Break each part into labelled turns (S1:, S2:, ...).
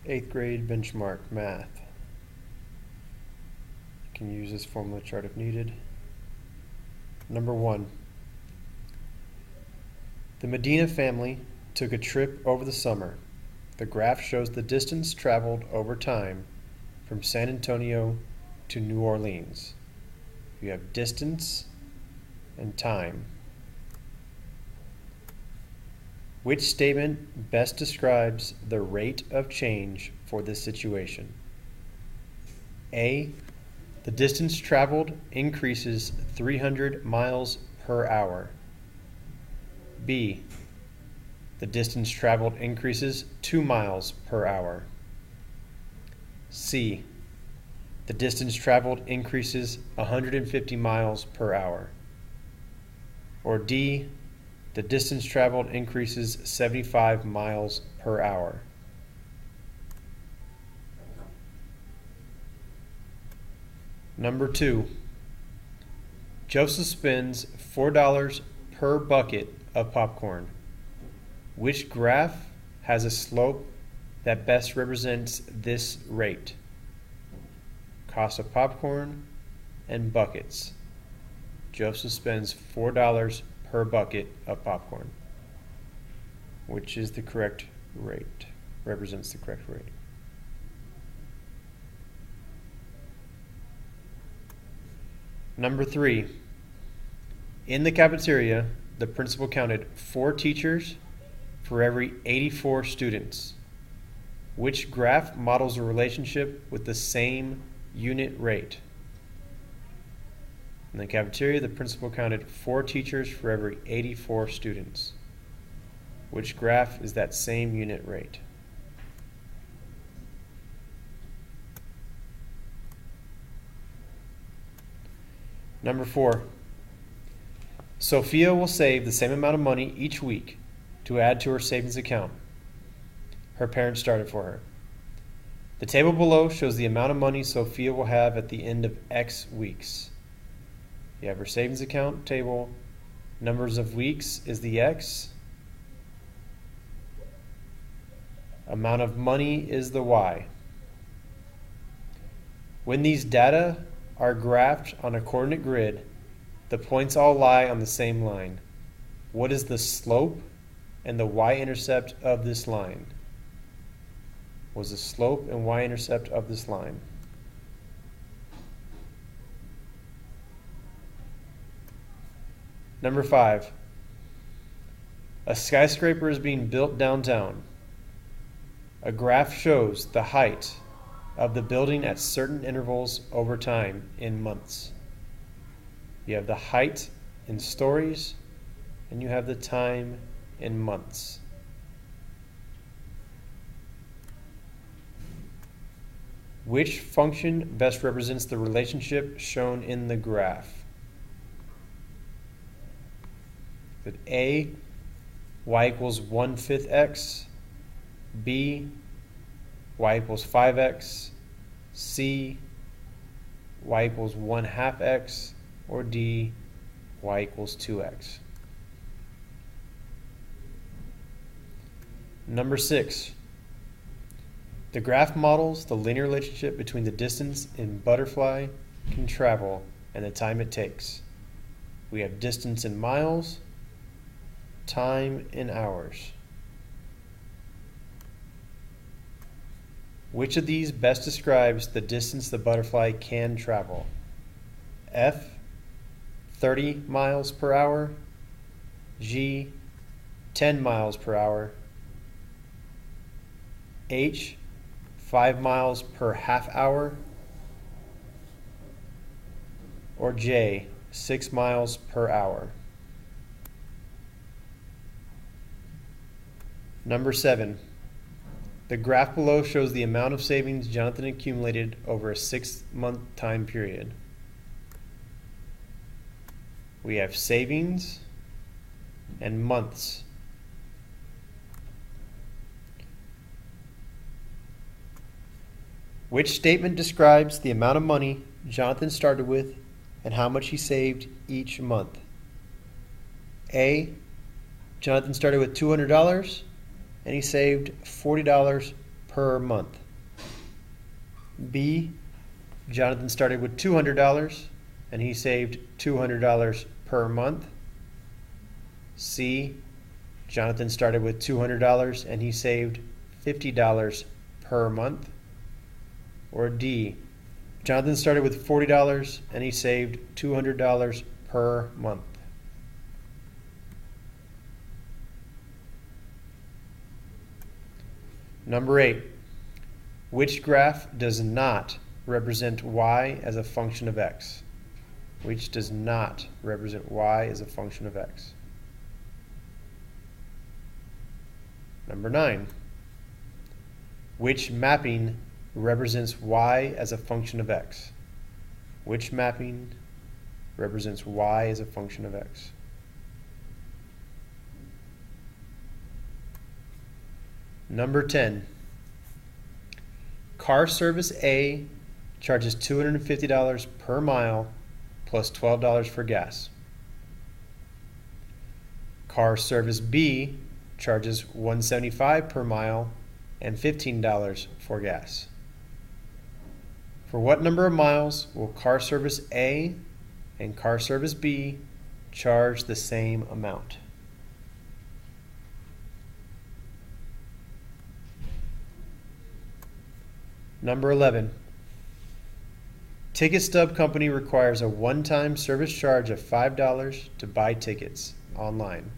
S1: 8th grade benchmark math. You can use this formula chart if needed. Number 1. The Medina family took a trip over the summer. The graph shows the distance traveled over time from San Antonio to New Orleans. You have distance and time. Which statement best describes the rate of change for this situation? A. The distance traveled increases 300 miles per hour. B. The distance traveled increases 2 miles per hour. C. The distance traveled increases 150 miles per hour. Or D. The distance traveled increases 75 miles per hour. Number 2. Joseph spends $4 per bucket of popcorn. Which graph has a slope that best represents this rate? Cost of popcorn and buckets. Joseph spends $4 per bucket of popcorn. Which is the correct rate? Represents the correct rate. Number 3. In the cafeteria, the principal counted 4 teachers for every 84 students. Which graph models a relationship with the same unit rate? In the cafeteria, the principal counted 4 teachers for every 84 students. Which graph is that same unit rate? Number 4. Sophia will save the same amount of money each week to add to her savings account her parents started for her. The table below shows the amount of money Sophia will have at the end of X weeks. You have her savings account table. Numbers of weeks is the X. Amount of money is the Y. When these data are graphed on a coordinate grid, the points all lie on the same line. What is the slope and the y-intercept of this line? What is the slope and y-intercept of this line? Number 5. A skyscraper is being built downtown. A graph shows the height of the building at certain intervals over time in months. You have the height in stories, and you have the time in months. Which function best represents the relationship shown in the graph? Is it A, y equals 1/5 x, B, y equals 5x, C, y equals 1/2 x, or D, y equals 2x. Number 6. The graph models the linear relationship between the distance a butterfly can travel and the time it takes. We have distance in miles, time in hours. Which of these best describes the distance the butterfly can travel? F, 30 miles per hour, G, 10 miles per hour, H, 5 miles per half hour, or J, 6 miles per hour. Number 7. The graph below shows the amount of savings Jonathan accumulated over a 6-month time period. We have savings and months. Which statement describes the amount of money Jonathan started with and how much he saved each month? A. Jonathan started with $200 and he saved $40 per month. B, Jonathan started with $200 and he saved $200 per month. C, Jonathan started with $200 and he saved $50 per month. Or D, Jonathan started with $40 and he saved $200 per month. Number 8, which graph does not represent y as a function of x? Which does not represent y as a function of x? Number 9, which mapping represents y as a function of x? Which mapping represents y as a function of x? Number 10, car service A charges $250 per mile plus $12 for gas. Car service B charges $175 per mile and $15 for gas. For what number of miles will car service A and car service B charge the same amount? Number 11, Ticket Stub Company requires a one-time service charge of $5 to buy tickets online.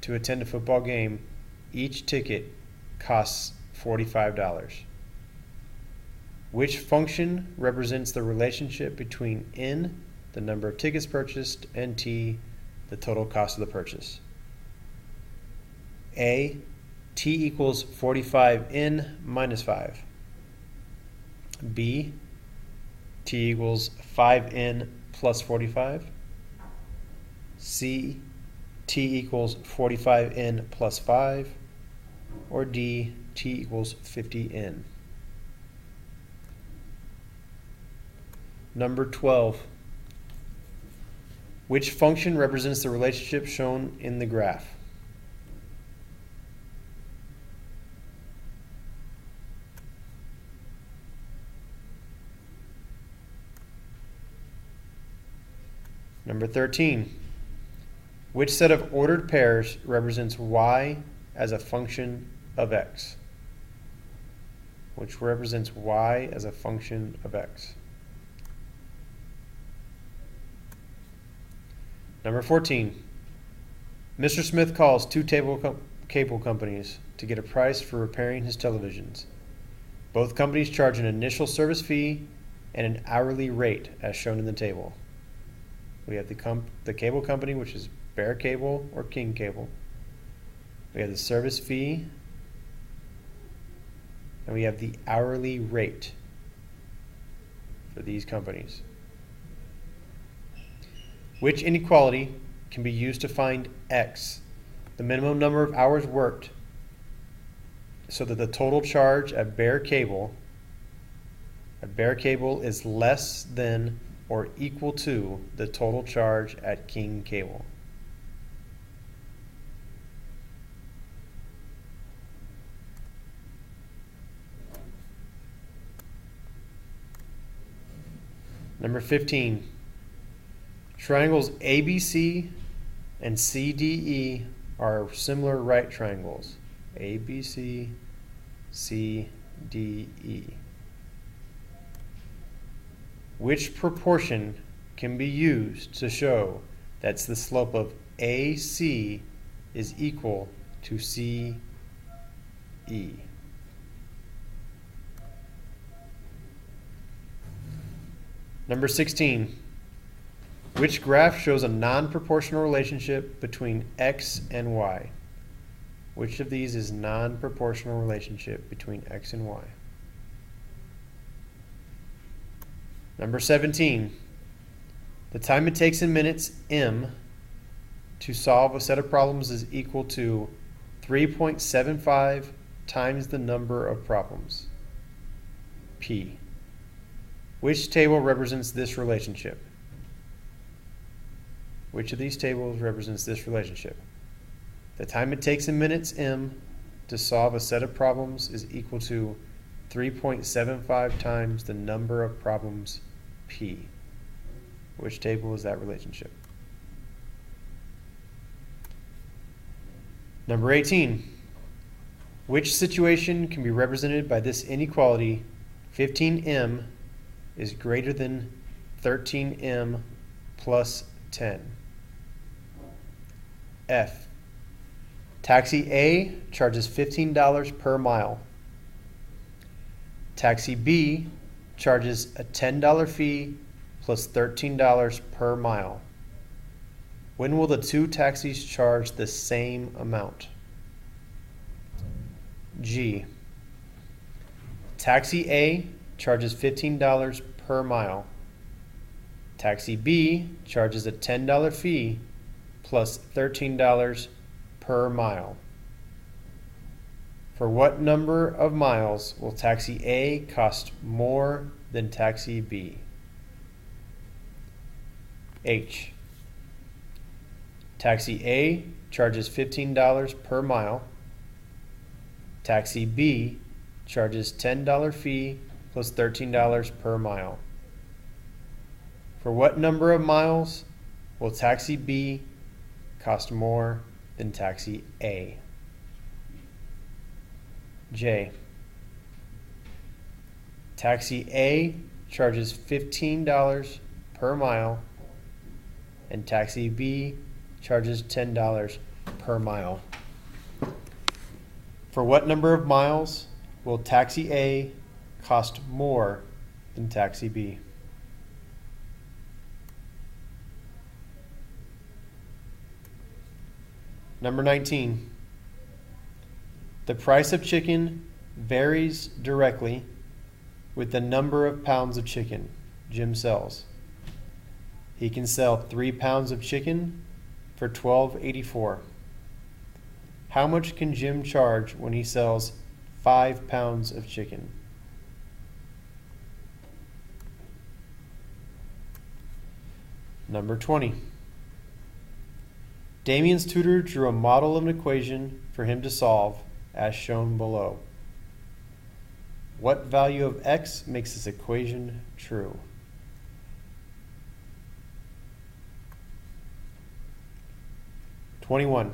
S1: To attend a football game, each ticket costs $45. Which function represents the relationship between N, the number of tickets purchased, and T, the total cost of the purchase? A, T equals 45N minus 5. B, T equals 5N plus 45. C, T equals 45N plus 5. Or D, T equals 50N. Number 12, which function represents the relationship shown in the graph? Number 13, which set of ordered pairs represents y as a function of x? Which represents y as a function of x? Number 14, Mr. Smith calls two cable companies to get a price for repairing his televisions. Both companies charge an initial service fee and an hourly rate as shown in the table. We have the cable company, which is Bear Cable or King Cable. We have the service fee, and we have the hourly rate for these companies. Which inequality can be used to find x, the minimum number of hours worked, so that the total charge at Bear Cable is less than or equal to the total charge at King Cable? Number 15, triangles ABC and CDE are similar right triangles. ABC, CDE. Which proportion can be used to show that the slope of AC is equal to CE? Number 16, which graph shows a non-proportional relationship between x and y? Which of these is non-proportional relationship between x and y? Number 17, the time it takes in minutes, M, to solve a set of problems is equal to 3.75 times the number of problems, P. Which table represents this relationship? Which of these tables represents this relationship? The time it takes in minutes, M, to solve a set of problems is equal to 3.75 times the number of problems P. Which table is that relationship? Number 18. Which situation can be represented by this inequality 15m is greater than 13m plus 10? F. Taxi A charges $15 per mile. Taxi B charges a $10 fee plus $13 per mile. When will the two taxis charge the same amount? G. Taxi A charges $15 per mile. Taxi B charges a $10 fee plus $13 per mile. For what number of miles will Taxi A cost more than Taxi B? H. Taxi A charges $15 per mile. Taxi B charges $10 fee plus $13 per mile. For what number of miles will Taxi B cost more than Taxi A? J. Taxi A charges $15 per mile and Taxi B charges $10 per mile. For what number of miles will Taxi A cost more than Taxi B? Number 19. The price of chicken varies directly with the number of pounds of chicken Jim sells. He can sell 3 pounds of chicken for $12.84. How much can Jim charge when he sells 5 pounds of chicken? Number 20. Damien's tutor drew a model of an equation for him to solve as shown below. What value of x makes this equation true? #21.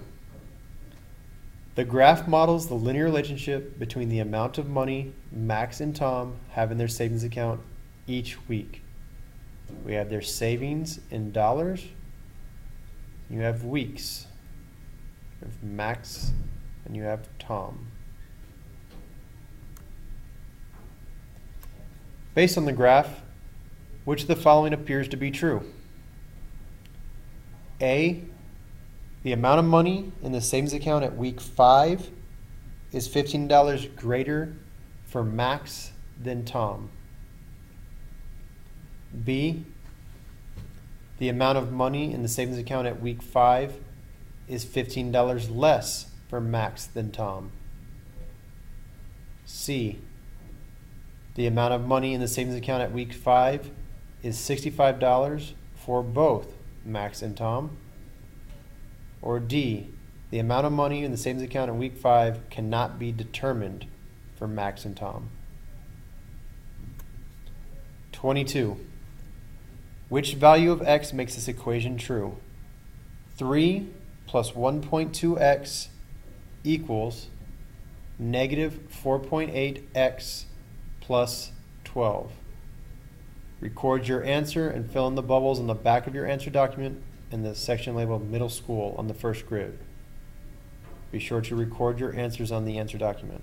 S1: The graph models the linear relationship between the amount of money Max and Tom have in their savings account each week. We have their savings in dollars. You have weeks. You have Max and you have Tom. Based on the graph, which of the following appears to be true? A. The amount of money in the savings account at week 5 is $15 greater for Max than Tom. B. The amount of money in the savings account at week 5 is $15 less for Max than Tom. C. The amount of money in the savings account at week 5 is $65 for both Max and Tom. Or D. The amount of money in the savings account in week 5 cannot be determined for Max and Tom. 22. Which value of x makes this equation true? 3 plus 1.2x equals negative 4.8x plus 12. Record your answer and fill in the bubbles on the back of your answer document in the section labeled Middle School on the first grid. Be sure to record your answers on the answer document.